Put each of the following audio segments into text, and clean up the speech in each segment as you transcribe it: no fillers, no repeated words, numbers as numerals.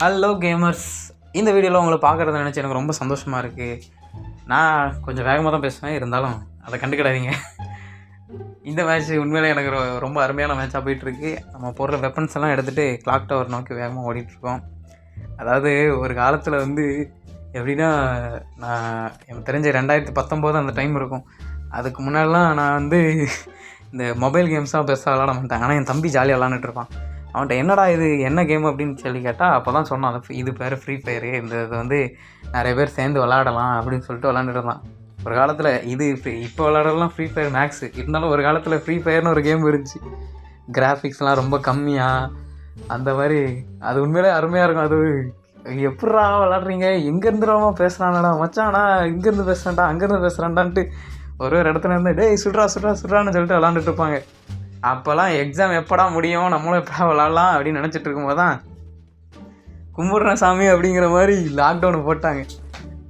Hello gamers, இந்த வீடியோவில் உங்களை பார்க்குறத நினச்சி எனக்கு ரொம்ப சந்தோஷமாக இருக்குது. நான் கொஞ்சம் வேகமாக தான் பேசுவேன், இருந்தாலும் அதை கண்டுக்கிடாதீங்க. இந்த மேட்ச் உண்மையிலே எனக்கு ரொம்ப அருமையான மேட்சாக போயிட்டுருக்கு. நம்ம போடுற வெப்பன்ஸ் எல்லாம் எடுத்துகிட்டு கிளாக் டவர் நோக்கி வேகமாக ஓடிட்டுருக்கோம். அதாவது ஒரு காலத்தில் எப்படின்னா, நான் எனக்கு தெரிஞ்ச 2019 அந்த டைம் இருக்கும். அதுக்கு முன்னாடிலாம் நான் இந்த மொபைல் கேம்ஸ்லாம் பெருசாக விளாட மாட்டேன். ஆனால் என் தம்பி ஜாலியாக விளாண்டுட்ருப்பான். அவன்கிட்ட என்னடா இது என்ன கேம் அப்படின்னு சொல்லி கேட்டால் அப்போ தான் சொன்னான், இது பேர் ஃப்ரீ ஃபயரு, இது நிறைய பேர் சேர்ந்து விளாடலாம் அப்படின்னு சொல்லிட்டு விளாண்டுட்டு இருந்தான். ஒரு காலத்தில் இப்போ விளாடலாம் ஃப்ரீ ஃபயர் மேக்ஸு. இருந்தாலும் ஒரு காலத்தில் ஃப்ரீ ஃபயர்னு ஒரு கேம் இருந்துச்சு. கிராஃபிக்ஸ்லாம் ரொம்ப கம்மியாக, அந்த மாதிரி அது உண்மையிலே அருமையாக இருக்கும். அது எப்படா விளாட்றீங்க, எங்கேருந்துடாமா பேசுகிறானடா மச்சானா, இங்கேருந்து பேசுகிறான்டா அங்கேருந்து பேசுகிறான்டான்ட்டு ஒரு இடத்துல இருந்து டேய் சுட்றான்னு சொல்லிட்டு விளாண்டுட்டு இருப்பாங்க. அப்போல்லாம் எக்ஸாம் எப்படா முடியும், நம்மளும் எப்படா விளாட்லாம் அப்படின்னு நினச்சிட்டு இருக்கும்போது தான் கும்பிட்ற சாமி அப்படிங்கிற மாதிரி லாக்டவுனு போட்டாங்க.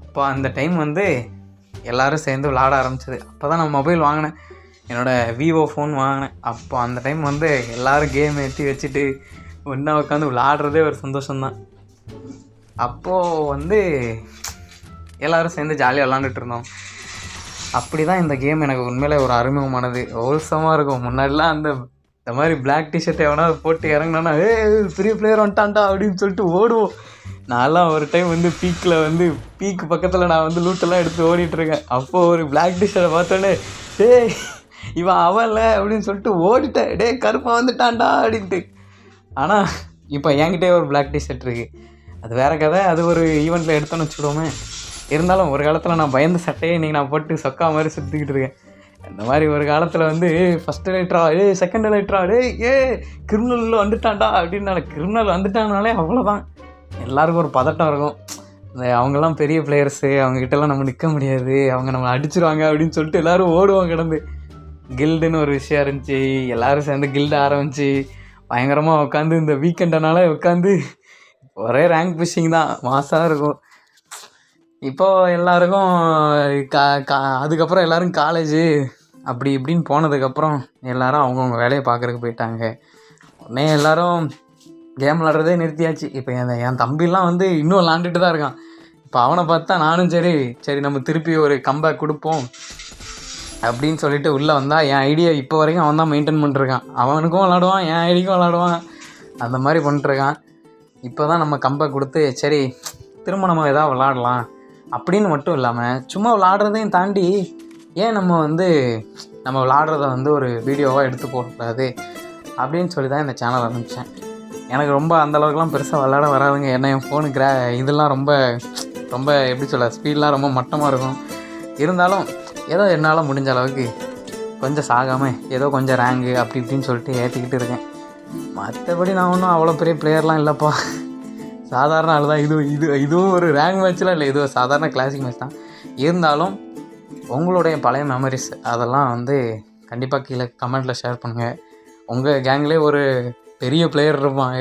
அப்போ அந்த டைம் எல்லோரும் சேர்ந்து விளாட ஆரம்பிச்சது. அப்போ தான் நான் மொபைல் வாங்கினேன், என்னோடய விவோ ஃபோன் வாங்கினேன். அப்போ அந்த டைம் எல்லோரும் கேம் ஏற்றி வச்சுட்டு ஒன்றா உட்காந்து விளாடுறதே ஒரு சந்தோஷம்தான். அப்போது எல்லோரும் சேர்ந்து ஜாலியாக விளாண்டுட்டு இருந்தோம். அப்படி தான் இந்த கேம் எனக்கு உண்மையிலே ஒரு அறிமுகமானது. ஹோல்சமாக இருக்கும். முன்னாடிலாம் இந்த மாதிரி பிளாக் டிஷர்ட் எவனாவது போட்டு இறங்கினா பெரிய பிளேயர் வந்துட்டான்டா அப்படின்னு சொல்லிட்டு ஓடுவோம். நான்லாம் ஒரு டைம் பீக்கில் பீக்கு பக்கத்தில் நான் லூட்டெல்லாம் எடுத்து ஓடிட்டுருக்கேன். அப்போது ஒரு பிளாக் டிஷர்ட்டை பார்த்தோன்னே இவன் அவன்ல அப்படின்னு சொல்லிட்டு ஓடிட்டேன். கருப்பாக வந்துட்டான்டா அப்படின்ட்டு. ஆனால் இப்போ என்கிட்டே ஒரு பிளாக் டிஷர்ட் இருக்குது. அது வேறு கதை. அது ஒரு ஈவெண்ட்டில் எடுத்தோன்னு வச்சுக்கிடுவோமே. இருந்தாலும் ஒரு காலத்தில் நான் பயந்த சட்டையை இன்றைக்கி நான் போட்டு சொக்கா மாதிரி சுற்றிக்கிட்டு இருக்கேன். இந்த மாதிரி ஒரு காலத்தில் ஃபஸ்ட்டு லைட்ரா செகண்ட் லைட்ரா கிரிமினல் வந்துட்டான்டா அப்படின்னு. கிரிமினல் வந்துட்டாங்கனாலே அவ்வளோதான், எல்லாருக்கும் ஒரு பதட்டம் இருக்கும். அவங்கெல்லாம் பெரிய பிளேயர்ஸு, அவங்ககிட்டலாம் நம்ம நிற்க முடியாது, அவங்க நம்ம அடிச்சிருவாங்க அப்படின்னு சொல்லிட்டு எல்லோரும் ஓடுவோம் கிடந்து. கில்டுன்னு ஒரு விஷயம் இருந்துச்சு. எல்லோரும் சேர்ந்து கில்டு ஆரம்பிச்சு பயங்கரமாக உட்காந்து இந்த வீக்கெண்டனால உட்காந்து ஒரே ரேங்க் புஷிங் தான், மாசாக இருக்கும். இப்போது எல்லாருக்கும் அதுக்கப்புறம் எல்லோரும் காலேஜு அப்படி இப்படின்னு போனதுக்கப்புறம் எல்லோரும் அவங்கவுங்க வேலையை பார்க்குறதுக்கு போயிட்டாங்க. உடனே எல்லோரும் கேம் விளாட்றதே நிறுத்தியாச்சு. இப்போ என் தம்பிலாம் இன்னும் விளாண்டுட்டு தான் இருக்கான். இப்போ அவனை பார்த்தா நானும் சரி நம்ம திருப்பி ஒரு கம்பேக் கொடுப்போம் அப்படின்னு சொல்லிட்டு உள்ளே வந்தால் என் ஐடியா இப்போ வரைக்கும் அவன் தான் மெயின்டைன் பண்ணிட்டுருக்கான். அவனுக்கும் விளாடுவான், என் ஐடிக்கும் விளாடுவான், அந்த மாதிரி பண்ணிட்டுருக்கான். இப்போ தான் நம்ம கம்பேக் கொடுத்து சரி திரும்ப நம்ம எதாவது விளாடலாம் அப்படின்னு மட்டும் இல்லாமல் சும்மா விளாடுறதையும் தாண்டி ஏன் நம்ம விளாடுறத ஒரு வீடியோவாக எடுத்து போடக்கூடாது அப்படின்னு சொல்லி தான் இந்த சேனல் ஆரம்பித்தேன். எனக்கு ரொம்ப அந்தளவுக்குலாம் பெருசாக விளாட வராதுங்க. ஏன்னா என் ஃபோனு இதெல்லாம் ரொம்ப ரொம்ப எப்படி சொல்ல, ஸ்பீடெலாம் ரொம்ப மட்டமாக இருக்கும். இருந்தாலும் ஏதோ என்னால் முடிஞ்ச அளவுக்கு கொஞ்சம் சாகாமல் ஏதோ கொஞ்சம் ரேங்கு அப்படி இப்படின்னு சொல்லிட்டு ஏற்றிக்கிட்டு இருக்கேன். மற்றபடி நான் ஒன்றும் அவ்வளோ பெரிய பிளேயர்லாம் இல்லைப்பா, சாதாரண ஆள் தான். இதுவும் ஒரு ரேங்க் மேட்ச்லாம் இல்லை, இது ஒரு சாதாரண கிளாசிக் மேட்ச் தான். இருந்தாலும் உங்களுடைய பழைய மெமரிஸ் அதெல்லாம் கண்டிப்பாக கீழே கமெண்ட்டில் ஷேர் பண்ணுங்கள். உங்கள் கேங்லேயே ஒரு பெரிய பிளேயர் இருப்பான்,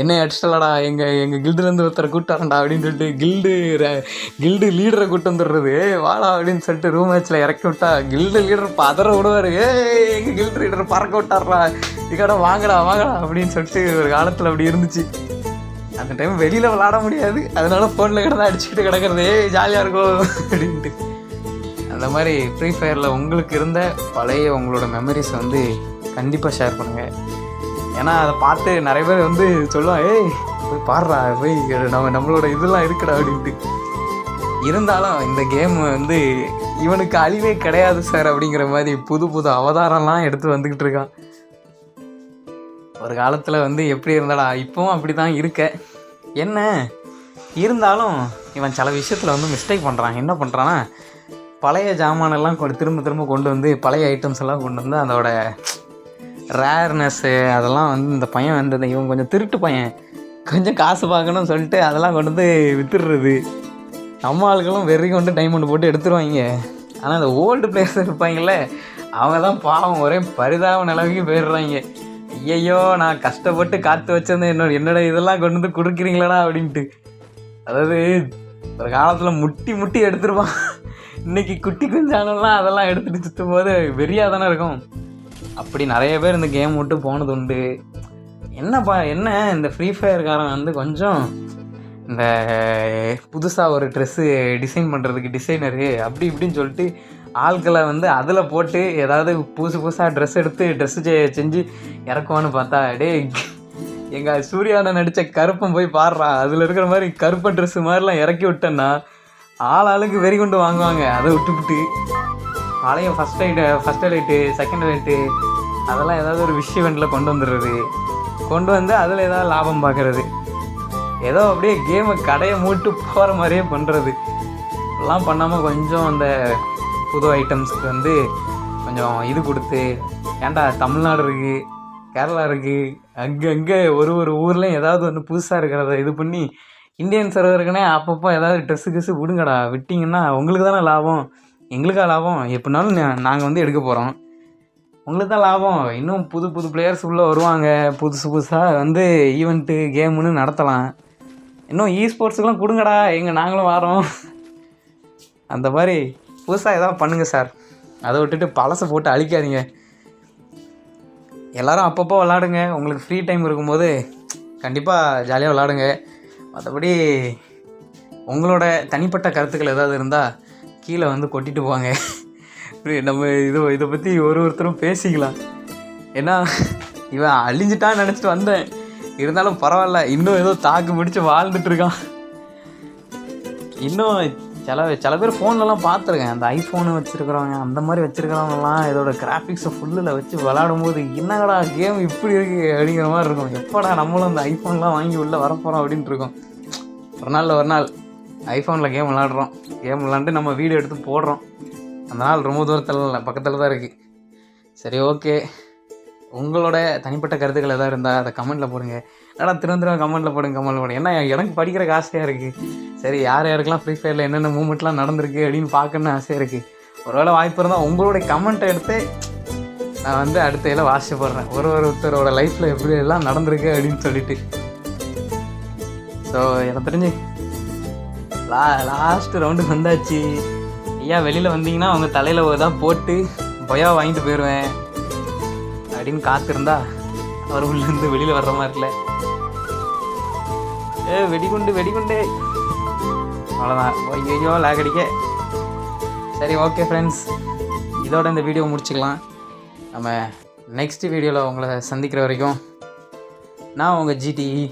என்னை அடிச்சிட்டலடா, எங்கள் கில்டுலேருந்து ஒருத்தரை கூட்டாரண்டா அப்படின்னு சொல்லிட்டு கில்டு லீடரை கூட்டு வந்துடுறது, வாடா அப்படின்னு சொல்லிட்டு ரூம் மேட்ச்சில் இறக்கி விட்டா கில்டு லீடர் பதற விடுவார், எங்கள் கில்டு லீடர் பறக்க விட்டார்றா, இதுக்கடா வாங்கடா அப்படின்னு சொல்லிட்டு ஒரு காலத்தில் அப்படி இருந்துச்சு. அந்த டைம் வெளியில் விளாட முடியாது, அதனால ஃபோனில் கிடந்தா அடிச்சுக்கிட்டு கிடக்கிறதே ஜாலியாக இருக்கும் அப்படின்ட்டு. அந்த மாதிரி ஃப்ரீ ஃபயரில் உங்களுக்கு இருந்த பழைய உங்களோட மெமரிஸ் கண்டிப்பாக ஷேர் பண்ணுங்கள். ஏன்னா அதை பார்த்து நிறைய பேர் சொல்லுவான், போய் பாடுறா, போய் நம்மளோட இதெல்லாம் இருக்குடா அப்படின்ட்டு. இருந்தாலும் இந்த கேம் இவனுக்கு அழிவே கிடையாது சார் அப்படிங்கிற மாதிரி புது அவதாரம்லாம் எடுத்து வந்துக்கிட்டு இருக்கான். ஒரு காலத்தில் எப்படி இருந்தாடா, இப்போவும் அப்படி தான் இருக்க. என்ன இருந்தாலும் இவன் சில விஷயத்தில் மிஸ்டேக் பண்ணுறான். என்ன பண்ணுறான்னா, பழைய ஜாமானெல்லாம் திரும்ப கொண்டு பழைய ஐட்டம்ஸ் எல்லாம் கொண்டு அதோட ரேர்னஸ்ஸு அதெல்லாம் இந்த பையன் இவன் கொஞ்சம் திருட்டு பையன், கொஞ்சம் காசு பார்க்கணும்னு சொல்லிட்டு அதெல்லாம் கொண்டு வித்துடுறது. நம்ம ஆளுகளும் வெறி கொண்டு டைமண்ட் போட்டு எடுத்துருவாங்க. ஆனால் இந்த ஓல்டு பிளேயர்ஸ் இருப்பாங்கள்ல, அவங்க தான் பாவம் ஒரே பரிதாப நிலவுக்கு போயிடுறாங்க. ஐயையோ, நான் கஷ்டப்பட்டு காத்து வச்சிருந்தேன், என்னோட இதெல்லாம் கொண்டு கொடுக்குறீங்களடா அப்படின்ட்டு. அதாவது ஒரு காலத்தில் முட்டி எடுத்துருப்பான். இன்றைக்கி குட்டி குஞ்சானெல்லாம் அதெல்லாம் எடுத்துகிட்டு சுற்றும் போது வெறியாக தானே இருக்கும். அப்படி நிறைய பேர் இந்த கேம் விட்டு போனது உண்டு. என்ன இந்த ஃப்ரீ ஃபயர்காரன் கொஞ்சம் இந்த புதுசாக ஒரு ட்ரெஸ்ஸு டிசைன் பண்ணுறதுக்கு டிசைனரு அப்படி இப்படின்னு சொல்லிட்டு ஆட்களை வந்து அதில் போட்டு ஏதாவது புதுசாக ட்ரெஸ் எடுத்து ட்ரெஸ்ஸு செஞ்சு இறக்குவான்னு பார்த்தா டேய் எங்கள் சூர்யாவை நடித்த கருப்பன் போய் பாடுறா அதில் இருக்கிற மாதிரி கருப்பன் ட்ரெஸ்ஸு மாதிரிலாம் இறக்கி விட்டேன்னா ஆளுக்கு வெறி கொண்டு வாங்குவாங்க. அதை விட்டுவிட்டு பழைய ஃபஸ்ட் எலைட்டு செகண்ட் எலைட்டு அதெல்லாம் ஏதாவது ஒரு விஷ் இவெண்ட்டில் கொண்டு வந்து அதில் ஏதாவது லாபம் பார்க்குறது, ஏதோ அப்படியே கேமை கடையை மூட்டு போகிற மாதிரியே பண்ணுறது. எல்லாம் பண்ணாமல் கொஞ்சம் அந்த புது ஐட்டம்ஸ்க்கு வந்து கொஞ்சம் இது கொடுத்து, ஏன்டா தமிழ்நாடு இருக்குது, கேரளா இருக்குது, அங்கே ஒரு ஊர்லேயும் ஏதாவது ஒன்று புதுசாக இருக்கிறத இது பண்ணி இந்தியன் சர்வருக்குனே அப்பப்போ ஏதாவது ட்ரெஸ்ஸு விடுங்கடா. விட்டிங்கன்னா உங்களுக்கு தானே லாபம், எங்களுக்கா லாபம்? எப்படினாலும் நாங்கள் வந்து எடுக்க போகிறோம், உங்களுக்கு தான் லாபம். இன்னும் புது பிளேயர்ஸ் உள்ளே வருவாங்க, புதுசாக வந்து ஈவெண்ட்டு கேமுன்னு நடத்தலாம். இன்னும் ஸ்போர்ட்ஸுக்கெலாம் கொடுங்கடா, நாங்களும் வரோம். அந்த மாதிரி புதுசாக எதாவது பண்ணுங்கள் சார். அதை விட்டுட்டு பழசை போட்டு அழிக்காதீங்க. எல்லோரும் அப்பப்போ விளாடுங்க, உங்களுக்கு ஃப்ரீ டைம் இருக்கும்போது கண்டிப்பாக ஜாலியாக விளாடுங்க. மற்றபடி உங்களோட தனிப்பட்ட கருத்துக்கள் ஏதாவது இருந்தால் கீழே வந்து கொட்டிட்டு போவாங்க. நம்ம இதை பற்றி ஒருத்தரும் பேசிக்கலாம். ஏன்னா இவன் அழிஞ்சிட்டான்னு நினச்சிட்டு வந்தேன், இருந்தாலும் பரவாயில்ல, இன்னும் ஏதோ தாக்கு பிடிச்சி வாழ்ந்துட்டுருக்கான். இன்னும் சில பேர் ஃபோன்லலாம் பார்த்துருக்கேன், அந்த ஐஃபோனு வச்சுருக்கிறவங்க, அந்த மாதிரி வச்சுருக்கிறவங்கலாம் இதோட கிராஃபிக்ஸை ஃபுல்லில் வச்சு விளாடும் போது என்னங்கடா கேம் இப்படி இருக்குது அப்படிங்கிற மாதிரி இருக்கும். எப்படா நம்மளும் அந்த ஐஃபோன்லாம் வாங்கி உள்ளே வரப்போகிறோம் அப்படின்ட்டு இருக்கோம். ஒரு நாள் ஐஃபோனில் கேம் விளாண்டு நம்ம வீடியோ எடுத்து போடுறோம். அந்த நாள் ரொம்ப தூரத்தில் இல்லை, பக்கத்தில் தான் இருக்குது. சரி, ஓகே. உங்களோட தனிப்பட்ட கருத்துக்கள் எதாவது இருந்தால் அதை கமெண்ட்டில் போடுங்க. என்னடா திரும்ப கமெண்ட்டில் போடுங்க. ஏன்னா எனக்கு படிக்கிற ஆசையாக இருக்குது. சரி, யாருக்கெல்லாம் ஃப்ரீ ஃபயரில் என்னென்ன மூமெண்ட்லாம் நடந்திருக்கு அப்படின்னு பார்க்கணுன்னு ஆசையாக இருக்குது. ஒருவேளை வாய்ப்பு இருந்தால் உங்களுடைய கமெண்ட்டை எடுத்து நான் வந்து அடுத்த இதில் வாசிப்படுறேன், ஒருத்தரோட லைஃப்பில் எப்படி எல்லாம் நடந்திருக்கு அப்படின்னு சொல்லிட்டு. ஸோ எனக்கு தெரிஞ்சு லாஸ்ட்டு ரவுண்டுக்கு வந்தாச்சு. ஐயா வெளியில் வந்தீங்கன்னா அவங்க தலையில் தான் போட்டு பயா வாங்கிட்டு போயிடுவேன் அப்படின்னு காத்திருந்தா அவர் உள்ளேருந்து வெளியில் வர்ற மாதிரி இல்லை. வெடிகுண்டு அவ்வளோதான். ஐயோ லேக் அடிக்க. சரி, ஓகே ஃப்ரெண்ட்ஸ், இதோட இந்த வீடியோ முடிச்சுக்கலாம். நம்ம நெக்ஸ்ட் வீடியோவில் உங்களை சந்திக்கிற வரைக்கும் நான் உங்கள் GTE